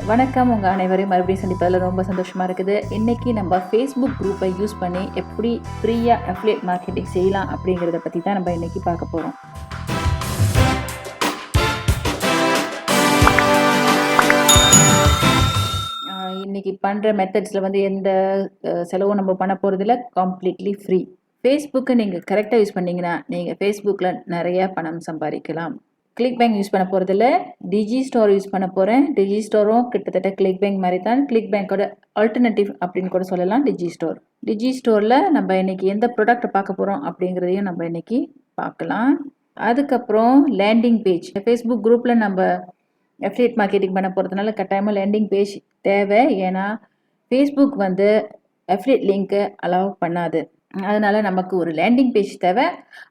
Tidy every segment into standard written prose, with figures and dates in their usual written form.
வணக்கம். உங்கள் அனைவரையும் மறுபடியும் சந்திப்பதில் ரொம்ப சந்தோஷமாக இருக்குது. இன்றைக்கி நம்ம ஃபேஸ்புக் குரூப்பை யூஸ் பண்ணி எப்படி ஃப்ரீயாக அஃபிலியேட் மார்க்கெட்டிங் செய்யலாம் அப்படிங்கிறத பற்றி தான் நம்ம இன்றைக்கி பார்க்க போகிறோம். இன்றைக்கி பண்ணுற மெத்தட்ஸில் வந்து எந்த செலவும் நம்ம பண்ண போகிறதில்ல, கம்ப்ளீட்லி ஃப்ரீ. ஃபேஸ்புக்கை நீங்கள் கரெக்டாக யூஸ் பண்ணிங்கன்னா நீங்கள் ஃபேஸ்புக்கில் நிறையா பணம் சம்பாதிக்கலாம். கிளிக் பேங்க் யூஸ் பண்ண போகிறதில்ல, டிஜிஸ்டோர் யூஸ் பண்ண போகிறேன். டிஜிஸ்டோரும் கிட்டத்தட்ட கிளிக் பேங்க் மாதிரி தான். கிளிக் பேங்கோட ஆல்டர்னேட்டிவ் அப்படின்னு கூட சொல்லலாம் டிஜிஸ்டோர். டிஜிஸ்டோரில் நம்ம இன்றைக்கி எந்த ப்ராடக்ட்டை பார்க்க போகிறோம் அப்படிங்கிறதையும் நம்ம இன்றைக்கி பார்க்கலாம். அதுக்கப்புறம் லேண்டிங் பேஜ். ஃபேஸ்புக் குரூப்பில் நம்ம அஃபிலியேட் மார்க்கெட்டிங் பண்ண போகிறதுனால கட்டாயமாக லேண்டிங் பேஜ் தேவை. ஏன்னா ஃபேஸ்புக் வந்து அஃபிலியேட் லிங்க்கை அலோவ் பண்ணாது. அதனால் நமக்கு ஒரு லேண்டிங் பேஜ் தேவை.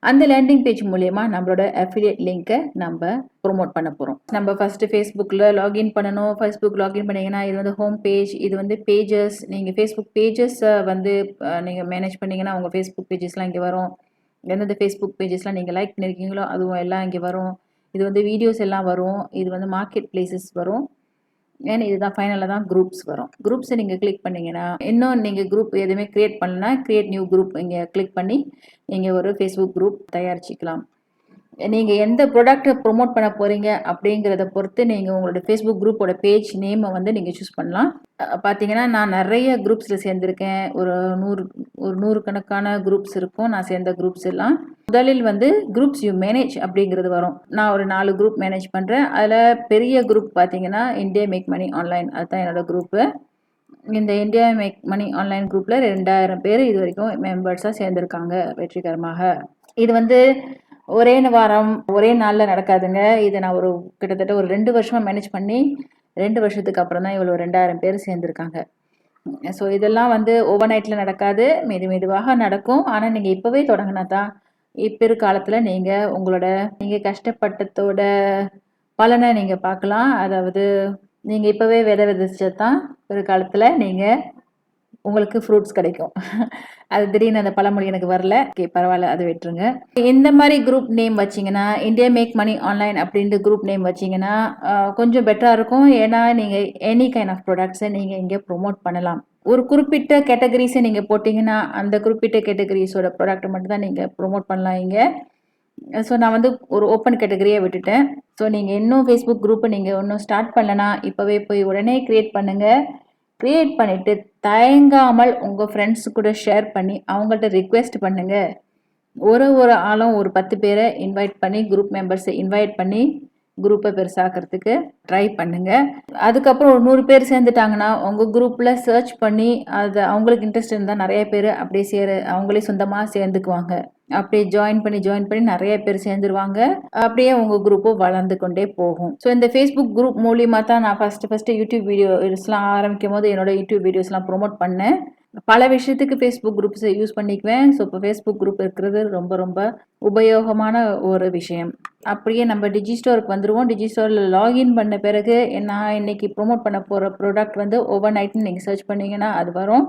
அந்த லேண்டிங் பேஜ் மூலயமா நம்மளோட அஃபிலியேட் லிங்க்கை நம்ம ப்ரொமோட் பண்ண போகிறோம். நம்ம ஃபஸ்ட்டு ஃபேஸ்புக்கில் லாகின் பண்ணணும். ஃபேஸ்புக் லாகின் பண்ணிங்கன்னா இது வந்து ஹோம் பேஜ், இது வந்து பேஜஸ். நீங்கள் ஃபேஸ்புக் பேஜஸை வந்து நீங்கள் மேனேஜ் பண்ணிங்கன்னா உங்கள் ஃபேஸ்புக் பேஜஸ்லாம் இங்கே வரும். எந்தெந்த ஃபேஸ்புக் பேஜஸ்லாம் நீங்கள் லைக் பண்ணியிருக்கீங்களோ அதுவும் எல்லாம் இங்கே வரும். இது வந்து வீடியோஸ் எல்லாம் வரும். இது வந்து மார்க்கெட் பிளேசஸ் வரும். ஏன்னா இதுதான் ஃபைனலாக தான் குரூப்ஸ் வரும். குரூப்ஸை நீங்கள் கிளிக் பண்ணிங்கன்னா இன்னும் நீங்கள் குரூப் எதுவுமே க்ரியேட் பண்ணலன்னா க்ரியேட் நியூ குரூப் இங்கே கிளிக் பண்ணி நீங்கள் ஒரு ஃபேஸ்புக் குரூப் தயாரிச்சிக்கலாம். நீங்கள் எந்த ப்ராடக்ட்டை ப்ரொமோட் பண்ண போகிறீங்க அப்படிங்கிறத பொறுத்து நீங்கள் உங்களோட ஃபேஸ்புக் குரூப்போட பேஜ் நேமை வந்து நீங்கள் சூஸ் பண்ணலாம். பார்த்தீங்கன்னா நான் நிறைய குரூப்ஸில் சேர்ந்துருக்கேன். ஒரு 100 கணக்கான குரூப்ஸ் இருக்கும் நான் சேர்ந்த குரூப்ஸ் எல்லாம். முதலில் வந்து குரூப்ஸ் யூ மேனேஜ் அப்படிங்கிறது வரும். நான் ஒரு 4 குரூப் மேனேஜ் பண்ணுறேன். அதில் பெரிய குரூப் பார்த்தீங்கன்னா இந்தியா மேக் மணி ஆன்லைன், அதுதான் என்னோடய குரூப்பு. இந்த இந்தியா மேக் மணி ஆன்லைன் குரூப்பில் 2000 பேர் இது வரைக்கும் மெம்பர்ஸாக சேர்ந்துருக்காங்க வெற்றிகரமாக. இது வந்து ஒரே வாரம் ஒரே நாளில் நடக்காதுங்க. இதை நான் கிட்டத்தட்ட ஒரு 2 வருஷமாக மேனேஜ் பண்ணி 2 வருஷத்துக்கு அப்புறம் தான் இவ்வளோ 2000 பேர் சேர்ந்துருக்காங்க. ஸோ இதெல்லாம் வந்து ஓவர் நைட்டில் நடக்காது, மெதுவாக நடக்கும். ஆனால் நீங்கள் இப்போவே தொடங்கினா தான் பிற்காலத்தில் நீங்கள் கஷ்டப்பட்டதோட பலனை நீங்கள் பார்க்கலாம். அதாவது நீங்கள் இப்போவே விதை விதைச்சா தான் பிற்காலத்தில் உங்களுக்கு ஃப்ரூட்ஸ் கிடைக்கும். அது திடீர்னு அந்த பழமொழி எனக்கு வரல. ஓகே, பரவாயில்ல, அது விட்டுருங்க. இந்த மாதிரி குரூப் நேம் வச்சிங்கன்னா இந்தியா மேக் மணி ஆன்லைன் அப்படின்ட்டு குரூப் நேம் வச்சிங்கன்னா கொஞ்சம் பெட்டராக இருக்கும். ஏன்னா நீங்கள் எனி கைண்ட் ஆஃப் ப்ராடக்ட்ஸை நீங்கள் இங்கே ப்ரொமோட் பண்ணலாம். ஒரு குறிப்பிட்ட கேட்டகரிஸை நீங்கள் போட்டிங்கன்னா அந்த குறிப்பிட்ட கேட்டகரிஸோட ப்ராடக்ட்டை மட்டும் தான் நீங்கள் ப்ரொமோட் பண்ணலாம் இங்கே. ஸோ நான் வந்து ஒரு ஓப்பன் கேட்டகரியாக விட்டுட்டேன். ஸோ நீங்கள் இன்னும் ஃபேஸ்புக் குரூப்பை நீங்கள் இன்னும் ஸ்டார்ட் பண்ணலன்னா இப்போவே போய் உடனே க்ரியேட் பண்ணுங்கள். க்ரியேட் பண்ணிவிட்டு தயங்காமல் உங்கள் ஃப்ரெண்ட்ஸு கூட ஷேர் பண்ணி அவங்கள்ட்ட ரிக்வெஸ்ட் பண்ணுங்கள். ஒரு ஆளும் ஒரு 10 பேரை இன்வைட் பண்ணி குரூப் மெம்பர்ஸை இன்வைட் பண்ணி குரூப்பை பெருசாக்கிறதுக்கு ட்ரை பண்ணுங்கள். அதுக்கப்புறம் ஒரு 100 பேர் சேர்ந்துட்டாங்கன்னா உங்கள் குரூப்பில் சர்ச் பண்ணி அது அவங்களுக்கு இன்ட்ரெஸ்ட் இருந்தால் நிறைய பேர் அப்படியே அவங்களே சொந்தமாக சேர்ந்துக்குவாங்க. அப்படியே ஜாயின் பண்ணி நிறைய பேர் சேர்ந்துருவாங்க. அப்படியே உங்கள் குரூப்பும் வளர்ந்து கொண்டே போகும். ஸோ இந்த ஃபேஸ்புக் குரூப் மூலியமாக தான் நான் ஃபஸ்ட்டு யூடியூப் வீடியோஸ்லாம் ஆரம்பிக்கும் போது என்னோட யூடியூப் வீடியோஸ்லாம் ப்ரொமோட் பண்ணேன். பல விஷயத்துக்கு ஃபேஸ்புக் குரூப்ஸை யூஸ் பண்ணிக்குவேன். ஸோ இப்போ ஃபேஸ்புக் குரூப் இருக்கிறது ரொம்ப ரொம்ப உபயோகமான ஒரு விஷயம். அப்படியே நம்ம டிஜிஸ்டோருக்கு வந்துடுவோம். டிஜிஸ்டோரில் லாகின் பண்ண பிறகு நான் இன்றைக்கி ப்ரொமோட் பண்ண போகிற ப்ராடக்ட் வந்து ஓவர் நைட்னு நீங்கள் சர்ச் பண்ணிங்கன்னா அது வரும்.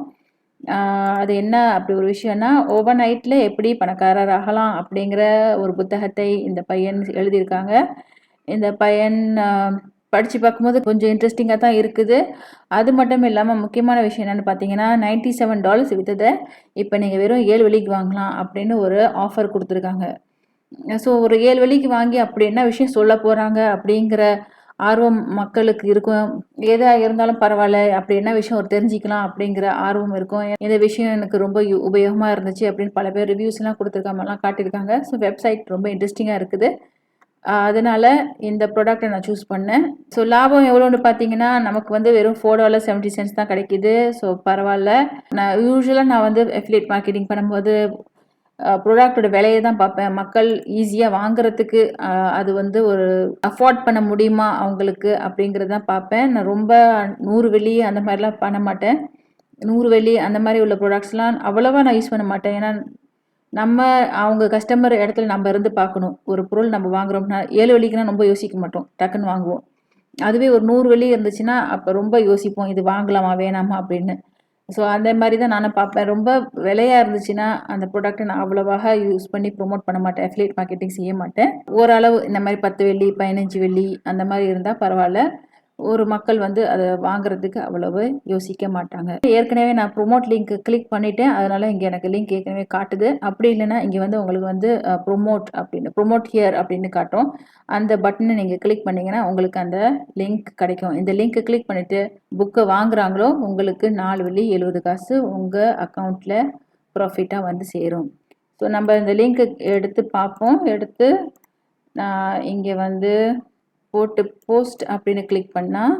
அது என்ன அப்படி ஒரு விஷயம்னா ஓவர் நைட்டில் எப்படி பணக்காரர் ஆகலாம் அப்படிங்கிற ஒரு புத்தகத்தை இந்த பையன் எழுதியிருக்காங்க. இந்த பையன் படித்து பார்க்கும்போது கொஞ்சம் இன்ட்ரெஸ்டிங்காக தான் இருக்குது. அது மட்டும் இல்லாமல் முக்கியமான விஷயம் என்னென்னு பார்த்தீங்கன்னா $97 விற்றதை இப்போ நீங்கள் வெறும் 7 வெள்ளிக்கு வாங்கலாம் அப்படின்னு ஒரு ஆஃபர் கொடுத்துருக்காங்க. ஸோ ஒரு 7 வெள்ளிக்கு வாங்கி அப்படி என்ன விஷயம் சொல்ல போகிறாங்க அப்படிங்கிற ஆர்வம் மக்களுக்கு இருக்கும். எதாக இருந்தாலும் பரவாயில்ல, அப்படி என்ன விஷயம் ஒரு தெரிஞ்சிக்கலாம் அப்படிங்கிற ஆர்வம் இருக்கும். இந்த விஷயம் எனக்கு ரொம்ப உபயோகமாக இருந்துச்சு அப்படின்னு பல பேர் ரிவ்யூஸ்லாம் கொடுத்துருக்காமலாம் காட்டியிருக்காங்க. ஸோ வெப்சைட் ரொம்ப இன்ட்ரெஸ்டிங்காக இருக்குது. அதனால் இந்த ப்ராடக்டை நான் சூஸ் பண்ணேன். ஸோ லாபம் எவ்வளோன்னு பார்த்தீங்கன்னா நமக்கு வந்து வெறும் $4.70 தான் கிடைக்கிது. ஸோ பரவாயில்ல. நான் வந்து அஃபிலியேட் மார்க்கெட்டிங் பண்ணும்போது ப்ராடக்டோட விலையை தான் பார்ப்பேன். மக்கள் ஈஸியாக வாங்குறதுக்கு அது வந்து ஒரு அஃபோர்ட் பண்ண முடியுமா அவங்களுக்கு அப்படிங்கிறது தான் பார்ப்பேன். நான் ரொம்ப 100 வெள்ளி அந்த மாதிரிலாம் பண்ண மாட்டேன். 100 வெள்ளி அந்த மாதிரி உள்ள ப்ராடக்ட்ஸ்லாம் அவ்வளோவா நான் யூஸ் பண்ண மாட்டேன். ஏன்னா அவங்க கஸ்டமர் இடத்துல நம்ம இருந்து பார்க்கணும். ஒரு பொருள் நம்ம வாங்குறோம்னா 7 வெள்ளிக்குனா ரொம்ப யோசிக்க மாட்டோம், டக்குன்னு வாங்குவோம். அதுவே ஒரு 100 வெள்ளி இருந்துச்சுன்னா அப்போ ரொம்ப யோசிப்போம், இது வாங்கலாமா வேணாமா அப்படின்னு. ஸோ அந்த மாதிரி தான் நானும் பார்ப்பேன். ரொம்ப விலையாக இருந்துச்சுன்னா அந்த ப்ராடக்ட்டை நான் அவ்வளோவாக யூஸ் பண்ணி ப்ரொமோட் பண்ண மாட்டேன். அஃபிலியேட் மார்க்கெட்டிங் செய்ய மாட்டேன். ஓரளவு இந்த மாதிரி 10 வெள்ளி 15 வெள்ளி அந்த மாதிரி இருந்தால் பரவாயில்ல. ஒரு மக்கள் வந்து அதை வாங்குறதுக்கு அவ்வளவு யோசிக்க மாட்டாங்க. ஏற்கனவே நான் ப்ரொமோட் லிங்க் கிளிக் பண்ணிட்டேன், அதனால இங்கே எனக்கு லிங்க் ஏற்கனவே காட்டுது. அப்படி இல்லைன்னா இங்கே வந்து உங்களுக்கு வந்து ப்ரொமோட் ஹியர் அப்படின்னு காட்டும். அந்த பட்டனை நீங்கள் கிளிக் பண்ணிங்கன்னா உங்களுக்கு அந்த லிங்க் கிடைக்கும். இந்த லிங்க் கிளிக் பண்ணிவிட்டு புக்கை வாங்குறாங்களோ உங்களுக்கு 4 வெள்ளி 70 காசு உங்கள் அக்கௌண்ட்டில் ப்ராஃபிட்டாக வந்து சேரும். ஸோ நம்ம இந்த லிங்க் எடுத்து பார்ப்போம். எடுத்து நான் இங்கே வந்து போட்டு போஸ்ட் அப்படின்னு கிளிக் பண்ணால்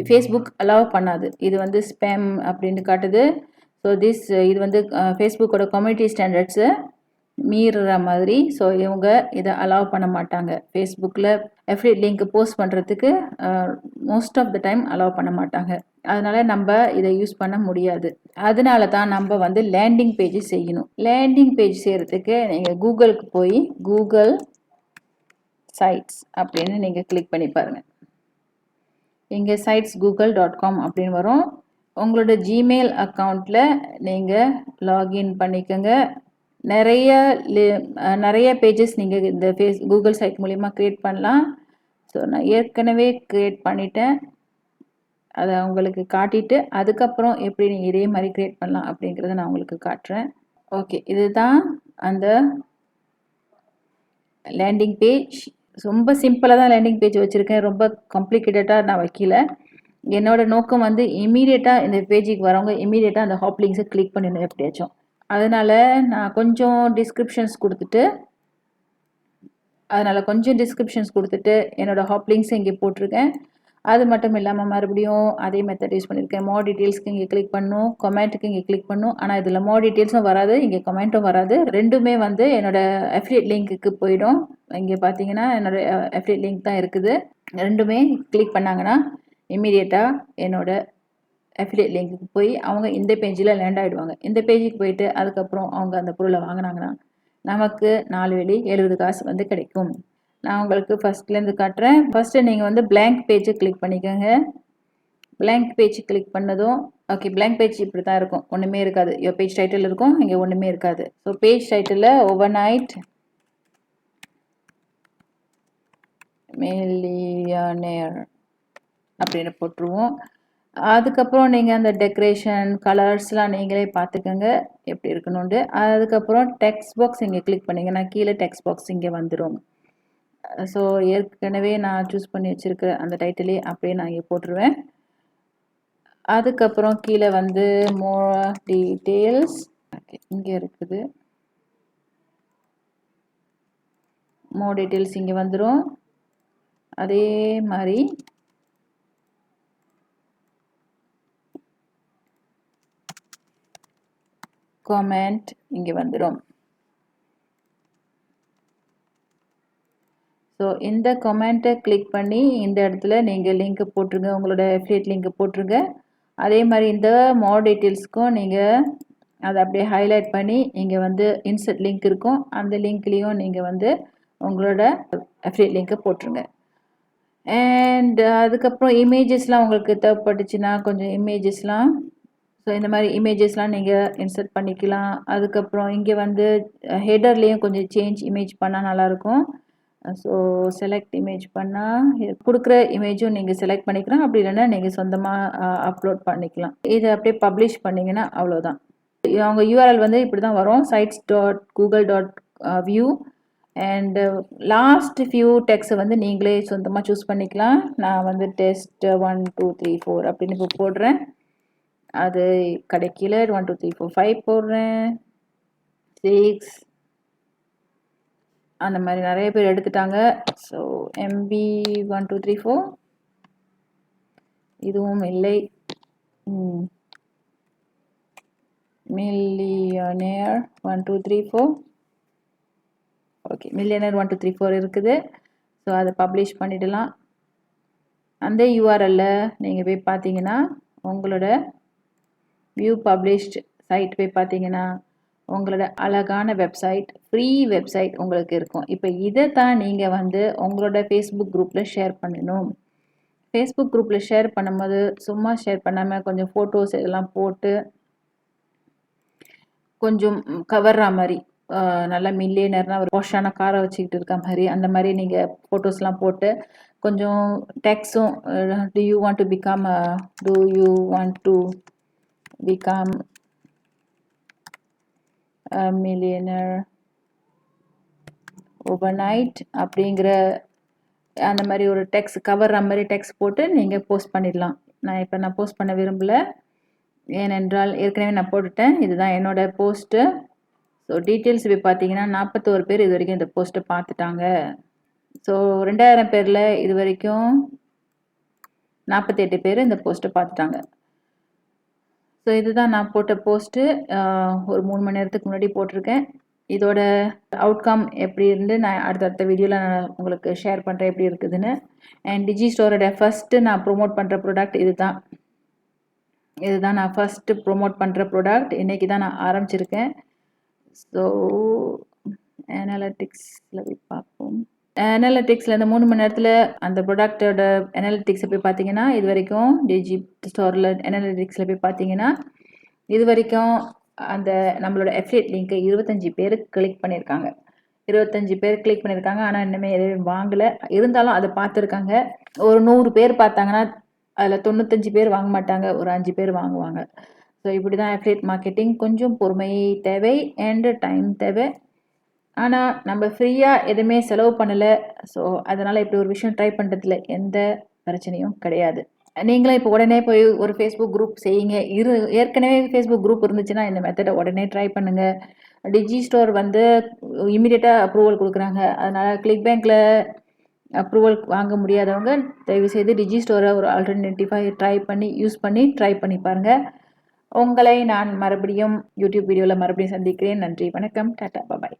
ஃபேஸ்புக் அலோவ் பண்ணாது. இது வந்து ஸ்பேம் அப்படின்னு காட்டுது. ஸோ இது வந்து ஃபேஸ்புக்கோட கம்யூனிட்டி ஸ்டாண்டர்ட்ஸை மீறுற மாதிரி. ஸோ இவங்க இதை அலோவ் பண்ண மாட்டாங்க. ஃபேஸ்புக்கில் அஃபிலியேட் லிங்க் போஸ்ட் பண்ணுறதுக்கு most of the time allow பண்ண மாட்டாங்க. அதனால நம்ம இதை யூஸ் பண்ண முடியாது. அதனால தான் நம்ம வந்து லேண்டிங் பேஜ் செய்யணும். லேண்டிங் பேஜ் செய்கிறதுக்கு நீங்கள் கூகுளுக்கு போய் கூகுள் சைட்ஸ் அப்படின்னு நீங்கள் கிளிக் பண்ணி பாருங்கள். இங்கே sitesgoogle.com அப்படின்னு வரும். உங்களோட ஜிமெயில் அக்கௌண்ட்டில் நீங்கள் லாகின் பண்ணிக்கோங்க. நிறைய பேஜஸ் நீங்கள் இந்த கூகுள் சைட் மூலிமா க்ரியேட் பண்ணலாம். ஸோ நான் ஏற்கனவே க்ரியேட் பண்ணிட்டேன். அதை உங்களுக்கு காட்டிட்டு அதுக்கப்புறம் எப்படி நீங்கள் இதே மாதிரி க்ரியேட் பண்ணலாம் அப்படிங்கிறத நான் உங்களுக்கு காட்டுறேன். ஓகே, இதுதான் அந்த லேண்டிங் பேஜ். ரொம்ப சிம்பிளாக தான் லேண்டிங் பேஜ் வச்சுருக்கேன். ரொம்ப காம்ப்ளிகேட்டடாக நான் வைக்கல. என்னோட நோக்கம் வந்து இமீடியட்டாக இந்த பேஜுக்கு வரவங்க இமீடியட்டாக அந்த ஹாப் லிங்க்ஸை கிளிக் பண்ணிடணும் எப்படியாச்சும். அதனால் நான் கொஞ்சம் டிஸ்கிரிப்ஷன்ஸ் கொடுத்துட்டு என்னோட ஹாப் லிங்க்ஸை இங்கே போட்டிருக்கேன். அது மட்டும் இல்லாமல் மறுபடியும் அதே மெத்தட் யூஸ் பண்ணியிருக்கேன். மோர் டீட்டெயில்ஸ்க்கு இங்கே கிளிக் பண்ணணும், கமெண்ட்டுக்கு இங்கே கிளிக் பண்ணணும். ஆனால் இதில் மோர் டீட்டெயில்ஸும் வராது, இங்கே கமெண்ட்டும் வராது. ரெண்டுமே வந்து என்னோட அஃபிலியேட் லிங்க்குக்கு போயிடும். இங்கே பார்த்தீங்கன்னா என்னோட அஃபிலியேட் லிங்க் தான் இருக்குது. ரெண்டுமே கிளிக் பண்ணாங்கன்னா இமீடியட்டாக என்னோட அஃபிலியேட் லிங்க்குக்கு போய் அவங்க இந்த பேஜில் லேண்ட் ஆகிடுவாங்க. இந்த பேஜுக்கு போயிட்டு அதுக்கப்புறம் அவங்க அந்த பொருளை வாங்கினாங்கன்னா நமக்கு 4 வெள்ளி 70 காசு வந்து கிடைக்கும். நான் உங்களுக்கு ஃபஸ்ட்லேருந்து காட்டுறேன். ஃபஸ்ட்டு நீங்கள் வந்து blank பேஜை கிளிக் பண்ணிக்கோங்க. blank பேஜ் கிளிக் பண்ணதும் ஓகே, blank பேஜ் இப்படி தான் இருக்கும், ஒன்றுமே இருக்காது. பேஜ் டைட்டில் இருக்கும், இங்கே ஒன்றுமே இருக்காது. ஸோ பேஜ் டைட்டிலில் ஓவர்நைட் மில்லியனேர் அப்படின்னு போட்டுருவோம். அதுக்கப்புறம் நீங்கள் அந்த டெக்கரேஷன் கலர்ஸ்லாம் நீங்களே பார்த்துக்கோங்க எப்படி இருக்கணும்னு. அதுக்கப்புறம் டெக்ஸ்ட் பாக்ஸ் இங்கே கிளிக் பண்ணிங்கன்னா கீழே டெக்ஸ்ட் பாக்ஸ் இங்கே வந்துடும். ஸோ ஏற்கனவே நான் சூஸ் பண்ணி வச்சுருக்கிற அந்த டைட்டிலே அப்படியே நான் இங்கே போட்டுருவேன். அதுக்கப்புறம் கீழே வந்து மோர் டீட்டெயில்ஸ் இங்கே இருக்குது. மோர் டீட்டெயில்ஸ் இங்கே வந்துடும். அதே மாதிரி காமெண்ட் இங்கே வந்துடும். ஸோ இந்த கமெண்ட்டை கிளிக் பண்ணி இந்த இடத்துல நீங்கள் லிங்க் போட்டுருங்க, உங்களோட அஃபிலியேட் லிங்க் போட்டுருங்க. அதே மாதிரி இந்த மோர் டீட்டெயில்ஸ்க்கும் நீங்கள் அதை அப்படியே ஹைலைட் பண்ணி இங்கே வந்து இன்சர்ட் லிங்க் இருக்கும், அந்த லிங்க்லேயும் நீங்கள் வந்து உங்களோட அஃபிலியேட் லிங்க்கை போட்டுருங்க. அண்ட் அதுக்கப்புறம் இமேஜஸ்லாம் உங்களுக்கு தேவைப்பட்டுச்சுன்னா கொஞ்சம் இமேஜஸ்லாம், ஸோ இந்த மாதிரி இமேஜஸ்லாம் நீங்கள் இன்சர்ட் பண்ணிக்கலாம். அதுக்கப்புறம் இங்கே வந்து ஹெடர்லேயும் கொஞ்சம் சேஞ்ச் இமேஜ் பண்ணால் நல்லாயிருக்கும். ஸோ செலக்ட் இமேஜ் பண்ணால் கொடுக்குற இமேஜும் நீங்கள் செலக்ட் பண்ணிக்கலாம். அப்படி இல்லைன்னா நீங்கள் சொந்தமாக அப்லோட் பண்ணிக்கலாம். இதை அப்படியே பப்ளிஷ் பண்ணிங்கன்னா அவ்வளோதான். அவங்க யூஆர்எல் வந்து இப்படி தான் வரும், sites.google.view. அண்டு லாஸ்ட் ஃபியூ டெக்ஸை வந்து நீங்களே சொந்தமாக சூஸ் பண்ணிக்கலாம். நான் வந்து டெஸ்ட் 1 2 3 4 அப்படின்னு இப்போ போடுறேன். அது கிடைக்கல. 1 2 3 4 5 போடுறேன், 6 அந்த மாதிரி நிறைய பேர் எடுத்துட்டாங்க. ஸோ MB 1 2 3 4 இதுவும் இல்லை. மில்லியனேர் 1 2 3 4 ஓகே, மில்லியனர் 1 2 3 4 இருக்குது. ஸோ அதை பப்ளிஷ் பண்ணிடலாம். அந்த யூஆர்எல்லில் நீங்கள் போய் பார்த்தீங்கன்னா உங்களோட வியூ பப்ளிஷ்ட் சைட் போய் பார்த்தீங்கன்னா உங்களோட அழகான வெப்சைட், ஃப்ரீ வெப்சைட் உங்களுக்கு இருக்கும். இப்போ இதை தான் நீங்கள் வந்து உங்களோட ஃபேஸ்புக் குரூப்பில் ஷேர் பண்ணணும். ஃபேஸ்புக் குரூப்பில் ஷேர் பண்ணும்போது சும்மா ஷேர் பண்ணாமல் கொஞ்சம் ஃபோட்டோஸ் இதெல்லாம் போட்டு கொஞ்சம் கவர்ற மாதிரி நல்லா மில்லியனர்னா ஒரு பாஷான காரை வச்சுக்கிட்டு இருக்க மாதிரி அந்த மாதிரி நீங்கள் ஃபோட்டோஸ்லாம் போட்டு கொஞ்சம் டெக்ஸும் do you want to become do you want to become millionaire overnight அப்படிங்கிற அந்த மாதிரி ஒரு டெக்ஸ்ட் கவர் மாதிரி டெக்ஸ்ட் போட்டு நீங்கள் போஸ்ட் பண்ணிடலாம். நான் போஸ்ட் பண்ண விரும்பலை, ஏனென்றால் ஏற்கனவே நான் போட்டுட்டேன். இதுதான் என்னோட போஸ்ட்டு. ஸோ டீட்டெயில்ஸ் இப்போ பார்த்தீங்கன்னா 41 பேர் இது வரைக்கும் இந்த போஸ்ட்டை பார்த்துட்டாங்க. ஸோ 2000 பேரில் இது வரைக்கும் 48 பேர் இந்த போஸ்ட்டை பார்த்துட்டாங்க. ஸோ இதுதான் நான் போட்ட போஸ்ட்டு. ஒரு 3 மணி நேரத்துக்கு முன்னாடி போட்டிருக்கேன். இதோட அவுட்கம் எப்படி இருந்து நான் அடுத்தடுத்த வீடியோவில் நான் உங்களுக்கு ஷேர் பண்ணுறேன் எப்படி இருக்குதுன்னு. அண்ட் டிஜிஸ்டோரோட ஃபஸ்ட்டு நான் ப்ரொமோட் பண்ணுற ப்ராடக்ட் இதுதான் நான் ஃபஸ்ட்டு ப்ரொமோட் பண்ணுற ப்ராடக்ட். இன்றைக்கி தான் நான் ஆரம்பிச்சிருக்கேன். ஸோ அனாலிட்டிக்ஸில் போய் பார்ப்போம். அனாலிட்டிக்ஸில் இந்த 3 மணி நேரத்தில் அந்த ப்ராடக்டோட அனாலிட்டிக்ஸை போய் பார்த்தீங்கன்னா இது வரைக்கும் டிஜிஸ்டோரில் அனாலிட்டிக்ஸில் போய் பார்த்தீங்கன்னா இது வரைக்கும் அந்த நம்மளோட அஃபிலியேட் லிங்க்கை 25 பேர் கிளிக் பண்ணியிருக்காங்க. 25 பேர் கிளிக் பண்ணியிருக்காங்க. ஆனால் இன்னுமே எதுவும் வாங்கலை. இருந்தாலும் அதை பார்த்துருக்காங்க. ஒரு 100 பேர் பார்த்தாங்கன்னா அதில் 95 பேர் வாங்க மாட்டாங்க, ஒரு 5 பேர் வாங்குவாங்க. ஸோ இப்படி தான் அஃபிலியேட் மார்க்கெட்டிங். கொஞ்சம் பொறுமை தேவை அண்டு டைம் தேவை. ஆனால் நம்ம ஃப்ரீயாக எதுவுமே செலவு பண்ணலை. ஸோ அதனால் இப்படி ஒரு விஷயம் ட்ரை பண்ணுறதுல எந்த பிரச்சனையும் கிடையாது. நீங்களும் இப்போ உடனே போய் ஒரு ஃபேஸ்புக் குரூப் செய்யுங்க. ஏற்கனவே ஃபேஸ்புக் குரூப் இருந்துச்சுன்னா இந்த மெத்தடை உடனே ட்ரை பண்ணுங்கள். டிஜிஸ்டோர் இமீடியட்டாக அப்ரூவல் கொடுக்குறாங்க. அதனால் கிளிக் பேங்க்கில் அப்ரூவல் வாங்க முடியாதவங்க தயவுசெய்து டிஜிஸ்டோரை ஒரு ஆல்டர்னேட்டிவாக ட்ரை பண்ணி பாருங்கள். உங்களை நான் மறுபடியும் யூடியூப் வீடியோவில் மறுபடியும் சந்திக்கிறேன். நன்றி, வணக்கம், டாடா, பாய்.